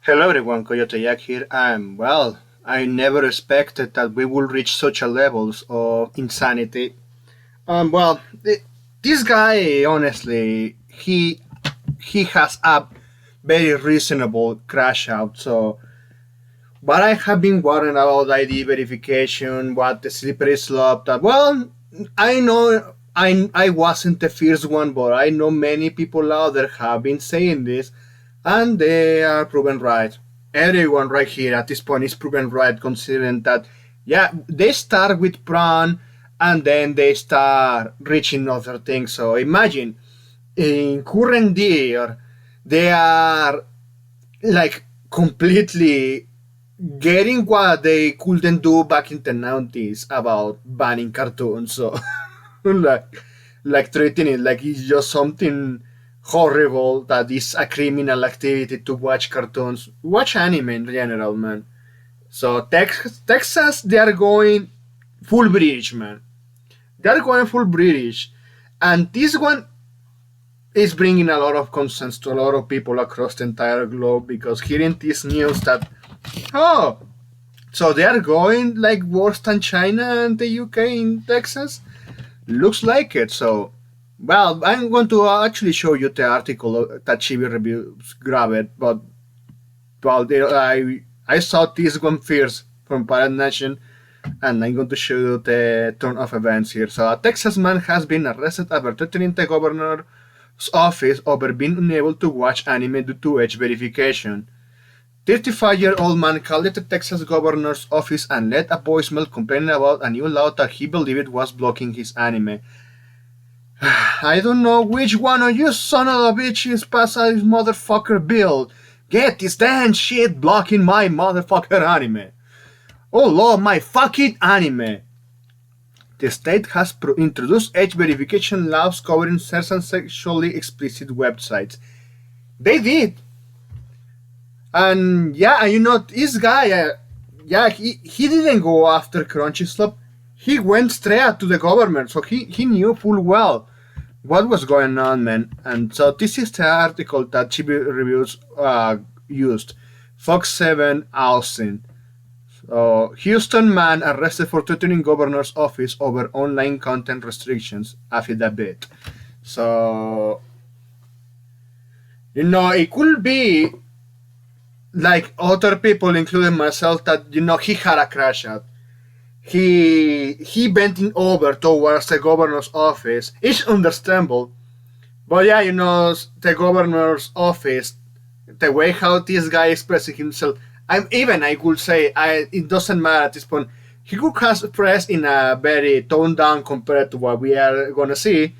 Hello everyone, Coyote Jack here. I never expected that we will reach such a levels of insanity. This guy, honestly, he has a very reasonable crash out. So, what I have been worrying about ID verification, what the slippery slope. I know I wasn't the first one, but I know many people out there have been saying this, and they are proven right. Everyone right here at this point is proven right, considering that, yeah, they start with prawn and then they start reaching other things. So imagine in current year, they are like completely getting what they couldn't do back in the 90s about banning cartoons. So like treating it like it's just something horrible that is a criminal activity to watch cartoons, watch anime in general, man. So Texas, they are going full British, man. They are going full British, and this one is bringing a lot of concerns to a lot of people across the entire globe because hearing this news that, oh, so they are going like worse than China and the UK in Texas. Looks like it. So, I'm going to actually show you the article that Chibi Reviews grabbed, but I saw this one first from Pirate Nation, and I'm going to show you the turn of events here. So, a Texas man has been arrested after threatening the governor's office over being unable to watch anime due to age verification. 35-year-old man called the Texas governor's office and left a voicemail complaining about a new law that he believed was blocking his anime. I don't know which one of you son of a bitches passed this motherfucker bill. Get this damn shit blocking my motherfucker anime. Oh lord, my fucking anime. The state has introduced age verification laws covering certain sexually explicit websites. They did. And yeah, this guy, he didn't go after Crunchyroll. He went straight to the government, so he knew full well what was going on, man. And so this is the article that Chibi Reviews used. Fox 7 Austin. So, Houston man arrested for threatening governor's office over online content restrictions, affidavit. So, it could be like other people, including myself, that he had a crash out. He bending over towards the governor's office. It's understandable, but yeah, the governor's office, the way how this guy expressing himself. I could say it doesn't matter at this point. He could have expressed in a very toned down compared to what we are gonna see.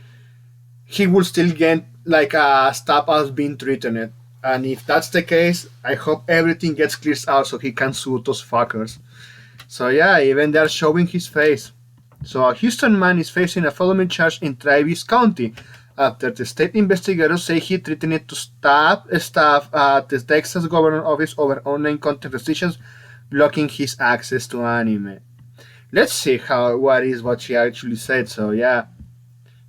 He will still get like a stab as being threatened. And if that's the case, I hope everything gets cleared out so he can sue those fuckers. So yeah, even they're showing his face. So a Houston man is facing a felony charge in Travis County after the state investigators say he threatened to stab staff at the Texas governor's office over online content restrictions blocking his access to anime. Let's see what she actually said. So yeah,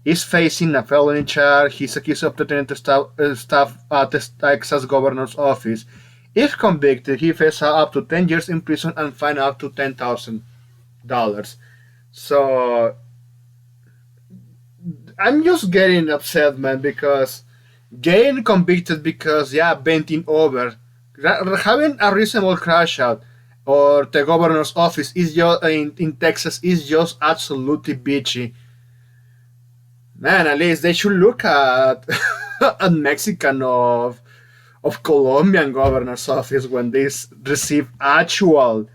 he's facing a felony charge. He's accused of threatening to staff at the Texas governor's office. If convicted, he faces up to 10 years in prison and fined up to $10,000. So I'm just getting upset, man, because getting convicted because, yeah, bending over, having a reasonable crash out, or the governor's office is just in Texas is just absolutely bitchy. Man, at least they should look at a Mexican of Colombian governor's office when they receive actual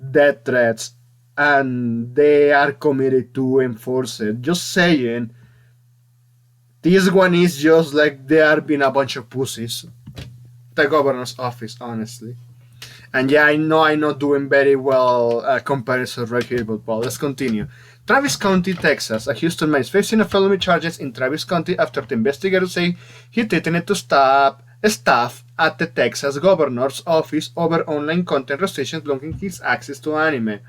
death threats and they are committed to enforce it. Just saying, this one is just like they are being a bunch of pussies. The governor's office, honestly. And yeah, I'm not doing very well comparison right here, but well, let's continue. Travis County, Texas. A Houston man is facing a felony charges in Travis County after the investigators say he threatened to stab staff at the Texas governor's office over online content restrictions blocking his access to anime.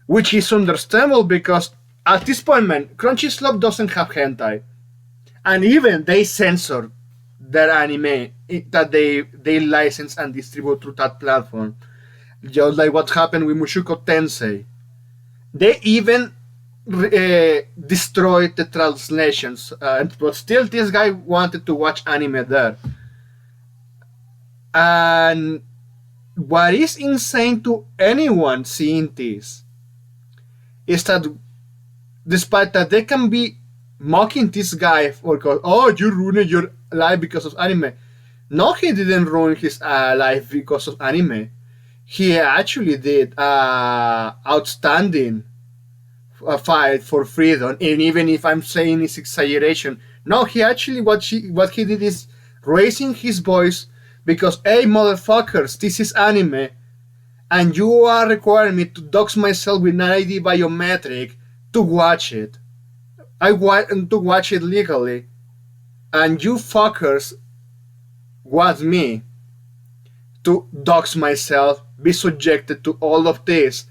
Which is understandable because at this point, man, Crunchyroll doesn't have hentai. And even they censor their anime that they license and distribute through that platform. Just like what happened with Mushoku Tensei. They even destroyed the translations, but still this guy wanted to watch anime there. And what is insane to anyone seeing this is that despite that they can be mocking this guy for oh, you ruined your life because of anime. No, he didn't ruin his life because of anime. He actually did outstanding fight for freedom. And even if I'm saying it's exaggeration, no, he actually what he did is raising his voice because hey motherfuckers, this is anime, and you are requiring me to dox myself with an ID biometric to watch it. I want to watch it legally, and you fuckers want me to dox myself, be subjected to all of this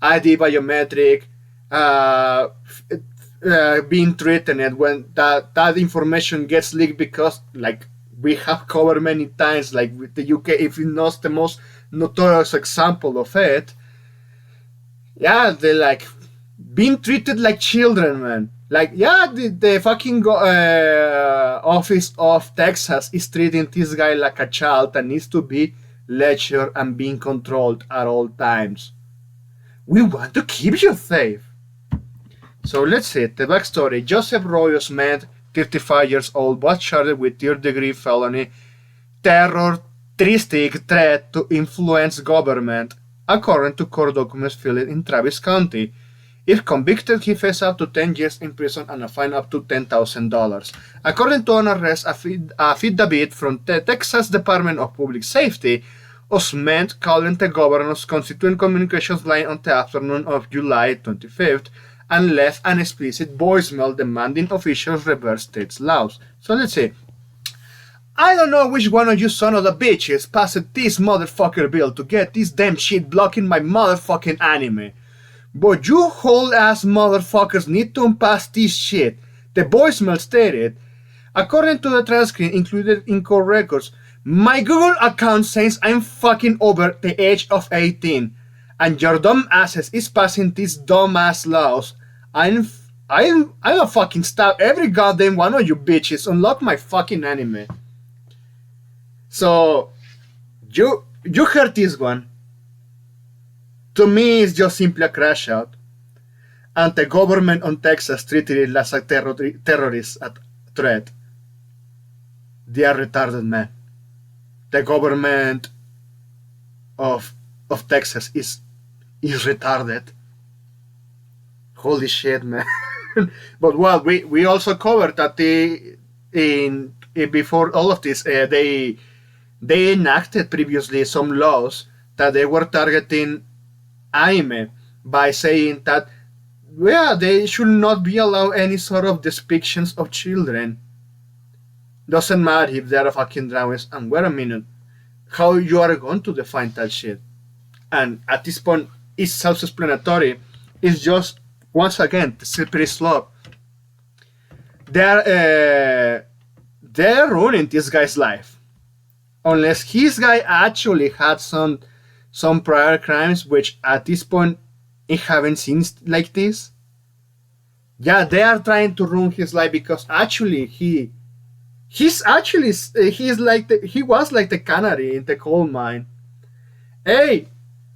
ID biometric, being threatened when that information gets leaked because, like we have covered many times, like with the UK, if it's not the most notorious example of it, yeah, they're like being treated like children, man. Like, yeah, the fucking office of Texas is treating this guy like a child that needs to be lectured and being controlled at all times. We want to keep you safe. So let's see, the backstory. Joseph Royos Med, 35 years old, was charged with third-degree felony terroristic threat to influence government, according to court documents filed in Travis County. If convicted, he faces up to 10 years in prison and a fine up to $10,000. According to an arrest affidavit from the Texas Department of Public Safety, Osment called the governor's constituent communications line on the afternoon of July 25th and left an explicit voicemail demanding officials reverse state's laws. So let's see. I don't know which one of you son of the bitches passed this motherfucker bill to get this damn shit blocking my motherfucking anime. But you whole ass motherfuckers need to pass this shit. The voicemail stated, according to the transcript included in court records, my Google account says I'm fucking over the age of 18, and your dumb asses is passing these dumb ass laws. I'll fucking stab every goddamn one of you bitches. Unlock my fucking anime. So you heard this one. To me, it's just simply a crash out. And the government on Texas treated it as a terrorist threat. They are retarded, man. The government of Texas is retarded. Holy shit, man. But well, we also covered that before all of this, they enacted previously some laws that they were targeting anime by saying that, yeah, they should not be allowed any sort of depictions of children. Doesn't matter if they're fucking drawings. And wait a minute, how you are going to define that shit? And at this point, it's self-explanatory. It's just, once again, the slippery slope. They're ruining this guy's life. Unless his guy actually had some prior crimes, which at this point I haven't seen like this. Yeah, they are trying to ruin his life because actually he was like the canary in the coal mine. Hey,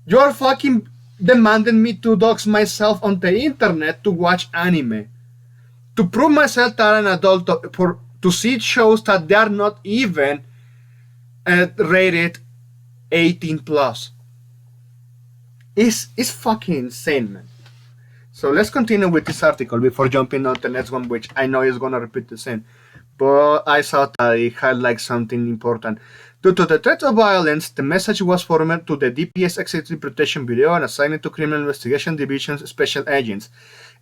you're fucking demanding me to dox myself on the internet to watch anime, to prove myself that I'm an adult, to see shows that they are not even rated 18 plus. It's fucking insane, man. So let's continue with this article before jumping on the next one, which I know is gonna repeat the same. But I thought that it had like something important. Due to the threat of violence, the message was forwarded to the DPS Executive Protection Bureau and assigned to Criminal Investigation Division's special agents.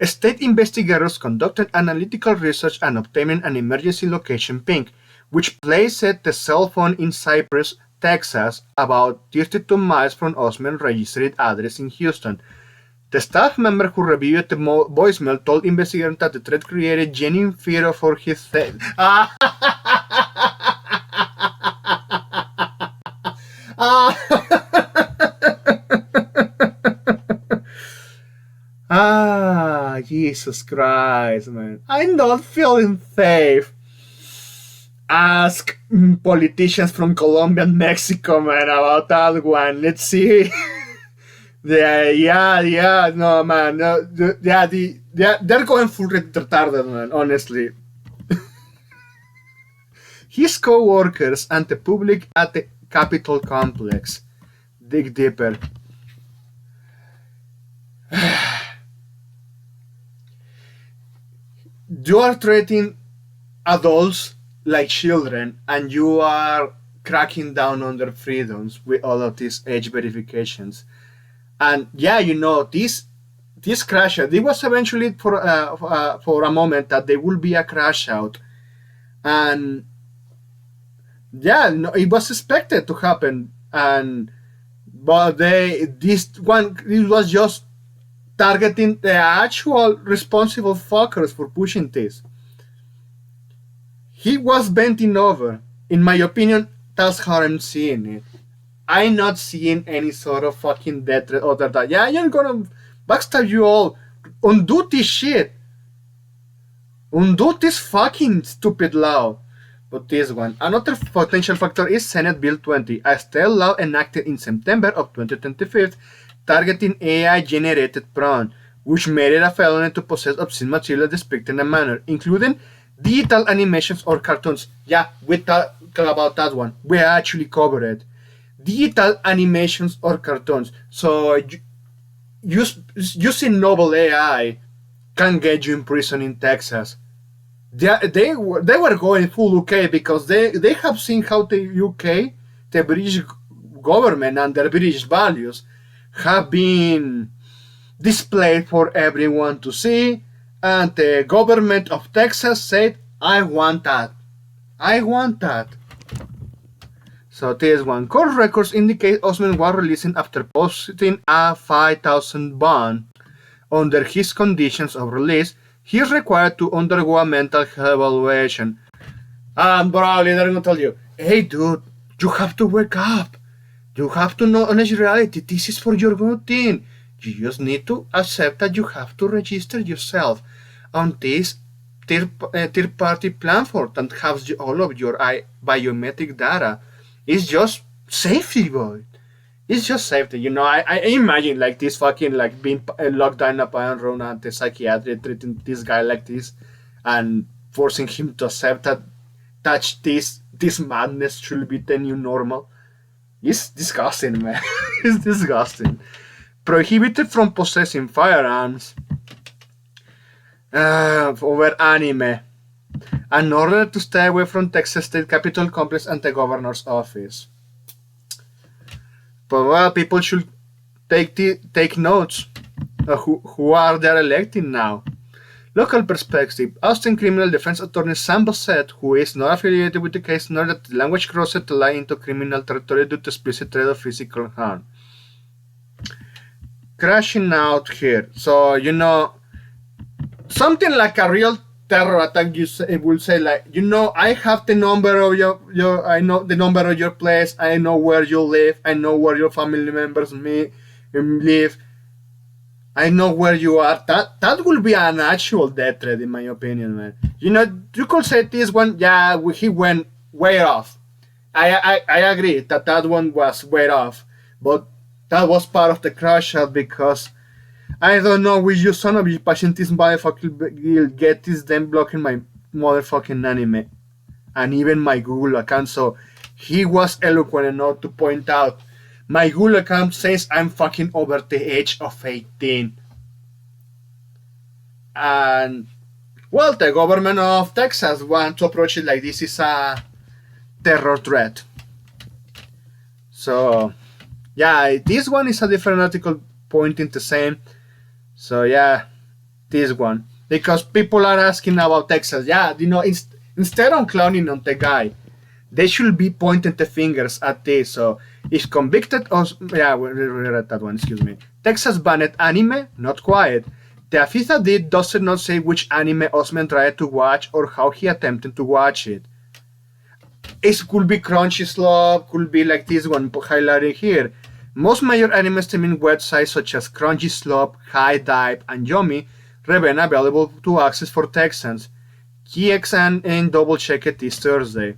State investigators conducted analytical research and obtained an emergency location ping, which placed the cell phone in Cypress, Texas, about 32 miles from Osman's registered address in Houston. The staff member who reviewed the voicemail told investigators that the threat created genuine fear for his safety. Ah, Jesus Christ, man. I'm not feeling safe. Ask politicians from Colombia and Mexico, man, about that one. Let's see. No, man. No, they're going full retarded, man, honestly. His co-workers and the public at the Capitol complex dig deeper. You are treating adults like children, and you are cracking down on their freedoms with all of these age verifications. And yeah, this crash out. It was eventually for a moment that there will be a crash out, and yeah, no, it was expected to happen, and but this one it was just targeting the actual responsible fuckers for pushing this. He was bending over. In my opinion, that's how I'm seeing it. I'm not seeing any sort of fucking death threat other than, yeah, I'm gonna backstab you all. Undo this shit. Undo this fucking stupid law. But this one. Another potential factor is Senate Bill 20, a state law enacted in September of 2025 targeting AI generated porn, which made it a felony to possess obscene material depicted in a manner, including digital animations or cartoons. Yeah, we talked about that one. We actually covered it. Digital animations or cartoons. So using novel AI can get you in prison in Texas. They were going full UK because they have seen how the UK, the British government and their British values have been displayed for everyone to see, and the government of Texas said, I want that. I want that. So this one. Court records indicate Osman was released after posting a 5,000 bond. Under his conditions of release, he is required to undergo a mental health evaluation. And probably they're gonna tell you, hey dude, you have to wake up. You have to know honest reality. This is for your good thing. You just need to accept that you have to register yourself on this third-party platform that has all of your biometric data. It's just safety, boy. It's just safety. I imagine like this fucking like being locked down up and room at the psychiatrist treating this guy like this and forcing him to accept that touch this madness should be the new normal. It's disgusting, man. It's disgusting. Prohibited from possessing firearms over anime. In order to stay away from Texas State Capitol Complex and the governor's office. But well, people should take notes who are they electing now. Local perspective. Austin Criminal Defense Attorney Sam Bassett, who is not affiliated with the case, nor that the language crossed the line into criminal territory due to explicit threat of physical harm. Crashing out here. So, something like a real terror attack, it will say like, I have the number of your I know the number of your place, I know where you live, I know where your family members live, I know where you are. That will be an actual death threat, in my opinion, man. You could say this one, yeah, he went way off. I agree that one was way off, but that was part of the crash out because I don't know which you son of a patient this motherfucking will get this them blocking my motherfucking anime and even my Google account. So he was eloquent enough to point out my Google account says I'm fucking over the age of 18. And well, the government of Texas wants to approach it like this is a terror threat. So yeah, this one is a different article pointing the same. So yeah, this one. Because people are asking about Texas. Yeah, instead of clowning on the guy, they should be pointing the fingers at this. So if convicted of yeah, we read that one, excuse me. Texas banned anime, not quiet. The affidavit does not say which anime Osman tried to watch or how he attempted to watch it. it could be Crunchy Slope, could be like this one highlighted here. Most major anime streaming websites such as Crunchy Slope, High Dive, and Yomi remain available to access for Texans. KXN and double check it this Thursday.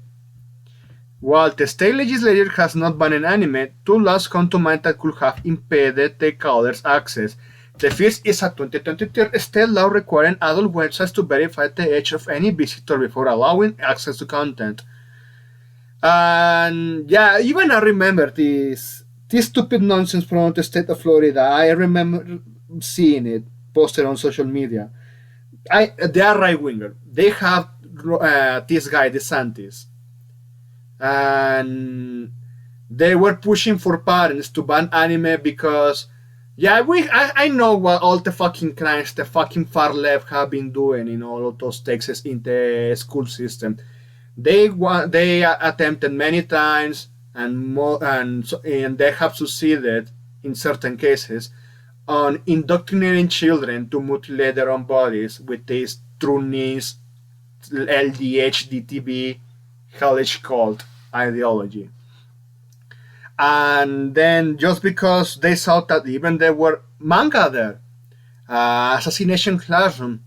While the state legislature has not banned anime, two laws come to mind that could have impeded the caller's access. The first is a 2023 state law requiring adult websites to verify the age of any visitor before allowing access to content. And yeah, even I remember this stupid nonsense from the state of Florida. I remember seeing it posted on social media. They are right winger. They have this guy DeSantis, and they were pushing for parents to ban anime because yeah, I know what all the fucking crimes the fucking far left have been doing in all of those Texas in the school system. They attempted many times and they have succeeded in certain cases on indoctrinating children to mutilate their own bodies with this trueness, LDH, DTB, hellish cult ideology. And then just because they saw that even there were manga there, Assassination Classroom.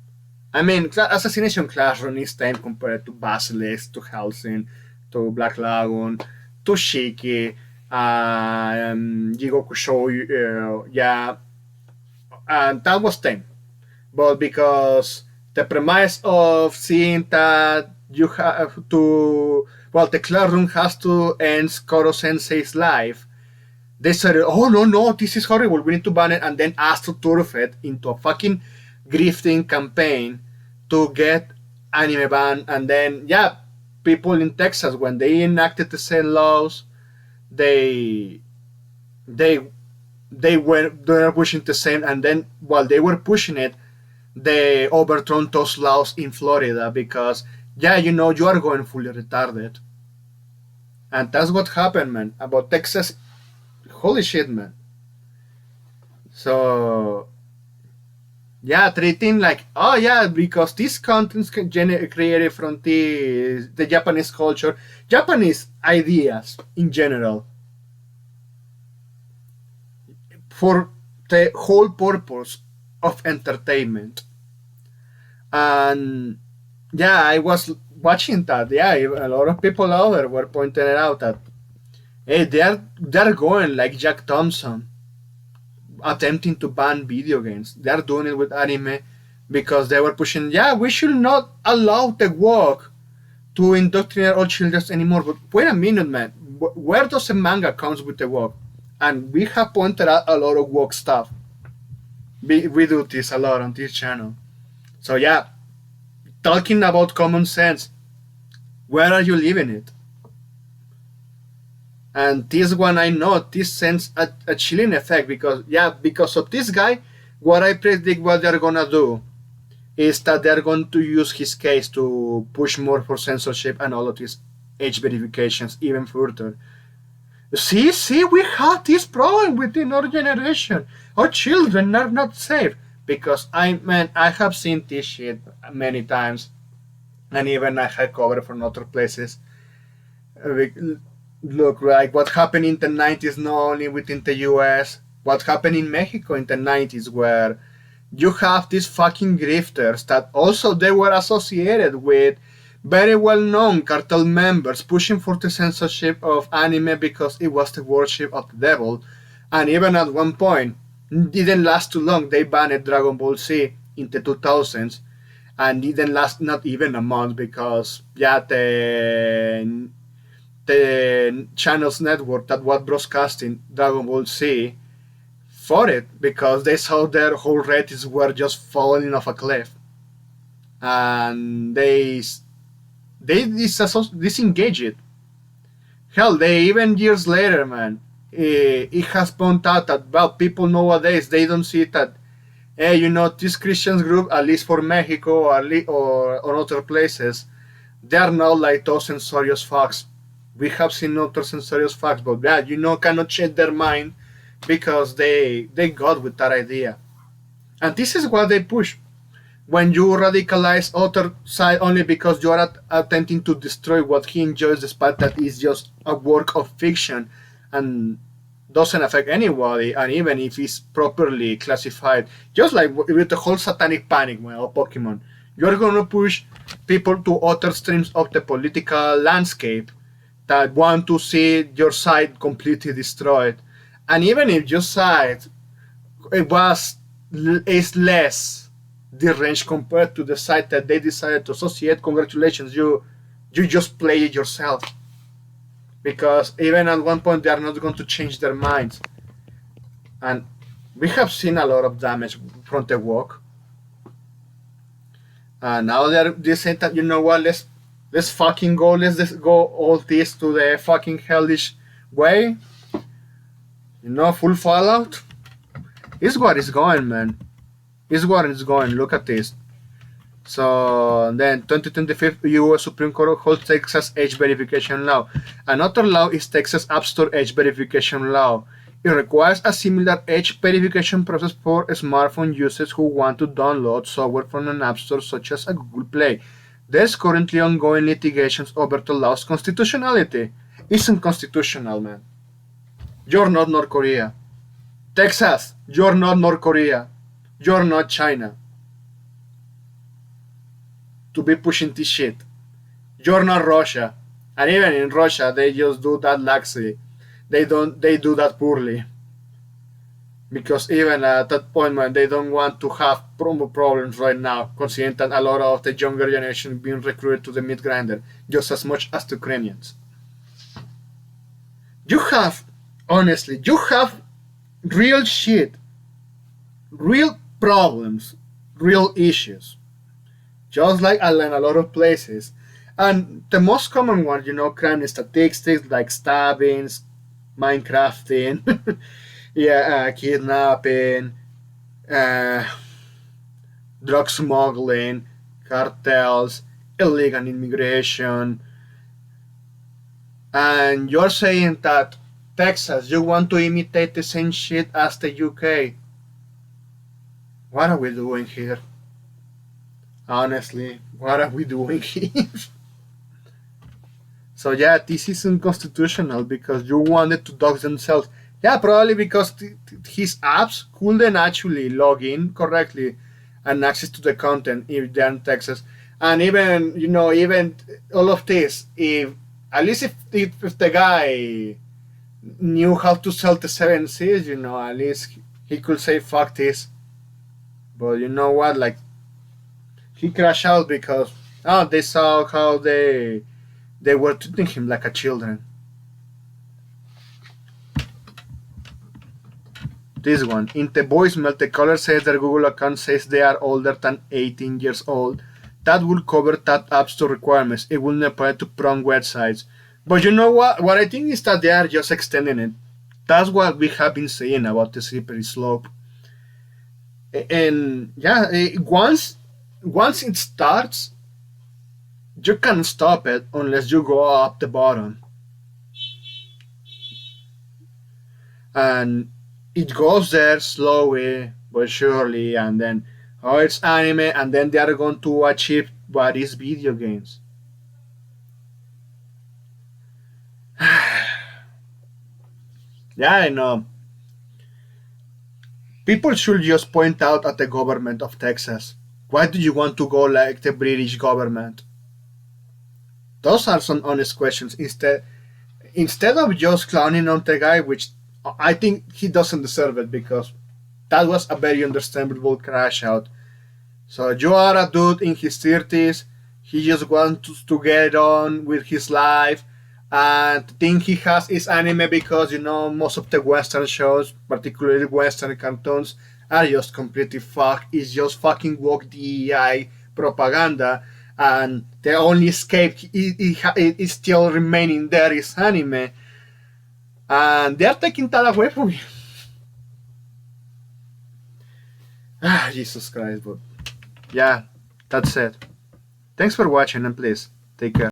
I mean, Assassination Classroom is tame compared to Basilisk, to Hellsing, to Black Lagoon, to Shiki, Jigoku Show, yeah, and that was tame. But because the premise of seeing that you have to, well, the classroom has to end Koro Sensei's life, they said, oh no, no, this is horrible, we need to ban it, and then asked to turf it into a fucking grifting campaign to get anime ban. And then, yeah, people in Texas, when they enacted the same laws, they they they were pushing the same, and then while they were pushing it, they overturned those laws in Florida because, yeah, you know, you are going fully retarded. And that's what happened, man. About Texas, holy shit, man. So, yeah, treating like, oh, yeah, because these contents created from the Japanese culture, Japanese ideas in general, for the whole purpose of entertainment. And yeah, I was watching that. Yeah, a lot of people out there were pointing it out that hey, they're going like Jack Thompson, attempting to ban video games. They're doing it with anime because they were pushing. Yeah, we should not allow the woke to indoctrinate all children anymore. But wait a minute, man. Where does a manga comes with the woke? And we have pointed out a lot of woke stuff. We do this a lot on this channel. So yeah, talking about common sense, where are you leaving it? And this one, I know this sends a chilling effect because yeah, because of this guy, what I predict what they're gonna do is that they're going to use his case to push more for censorship and all of these age verifications even further. See, we have this problem within our generation. Our children are not safe because I have seen this shit many times, and even I have covered from other places. Look, like what happened in the 90s, not only within the US, what happened in Mexico in the 90s, where you have these fucking grifters that also they were associated with very well-known cartel members pushing for the censorship of anime because it was the worship of the devil. And even at one point, didn't last too long, they banned Dragon Ball Z in the 2000s, and didn't last not even a month because yeah, the channel's network that was broadcasting Dragon Ball Z for it because they saw their whole ratings were just falling off a cliff, and they disengage it. Hell, they even years later, man, it has pointed out that well, people nowadays they don't see that. Hey, you know, this Christians group, at least for Mexico or other places, they are not like those censorious fucks. We have seen other censorious fucks, but yeah, you know, cannot change their mind because they got with that idea, and this is what they push. when you radicalize other side only because you are attempting to destroy what he enjoys, despite that is just a work of fiction and doesn't affect anybody, and even if it's properly classified, just like with the whole satanic panic of Pokemon, you're gonna push people to other streams of the political landscape that want to see your side completely destroyed, and even if your side it was is less deranged compared to the site that they decided to associate. Congratulations, you just play it yourself. Because even at one point they are not going to change their minds, and we have seen a lot of damage from the walk. And now they saying that, you know what, let's fucking go, let's just go all this to the fucking hellish way. Full Fallout. It's what it's going, man. It's what it's going. Look at this. So then 2025 US Supreme Court holds Texas age verification law. Another law is Texas App Store age verification law. It requires a similar age verification process for smartphone users who want to download software from an app store such as a Google Play. There's currently ongoing litigations over the law's constitutionality. Isn't constitutional, man. You're not North Korea. Texas, you're not North Korea. You're not China. To be pushing this shit. You're not Russia. And even in Russia they just do that laxly. They do that poorly. Because even at that point, man, they don't want to have promo problems right now, considering that a lot of the younger generation being recruited to the meat grinder just as much as the Ukrainians. You have, honestly, you have real shit, real problems, real issues, just like in a lot of places. And the most common one, crime statistics like stabbings, Minecrafting, yeah, kidnapping, uh, drug smuggling, cartels, illegal immigration. And you're saying that Texas, you want to imitate the same shit as the UK. What are we doing here? Honestly, what are we doing here? So yeah, this is unconstitutional because you wanted to dox themselves. Yeah, probably because his apps couldn't actually log in correctly and access to the content if they're in Texas. And even even all of this, if at least if the guy knew how to sell the seven C's, at least he could say fuck this. But you know what? Like he crashed out because they saw how they were treating him like a children. This one. In the voicemail, the caller says their Google account says they are older than 18 years old. That will cover that App Store requirements. It will not apply to prom websites. But you know what? What I think is that they are just extending it. That's what we have been saying about the slippery slope. And yeah, once it starts, you can't stop it unless you go up the bottom. And it goes there slowly but surely, and then it's anime, and then they are going to achieve what is video games. Yeah, I know. People should just point out at the government of Texas. Why do you want to go like the British government? Those are some honest questions. Instead of just clowning on the guy, which I think he doesn't deserve it because that was a very understandable crash out. So you are a dude in his 30s. He just wants to get on with his life, and the thing he has is anime because most of the Western shows, particularly Western cartoons, are just completely fucked. It's just fucking woke DEI propaganda, and the only escape is still remaining there is anime, and they're taking that away from you. Jesus Christ, but yeah, that's it. Thanks for watching, and please take care.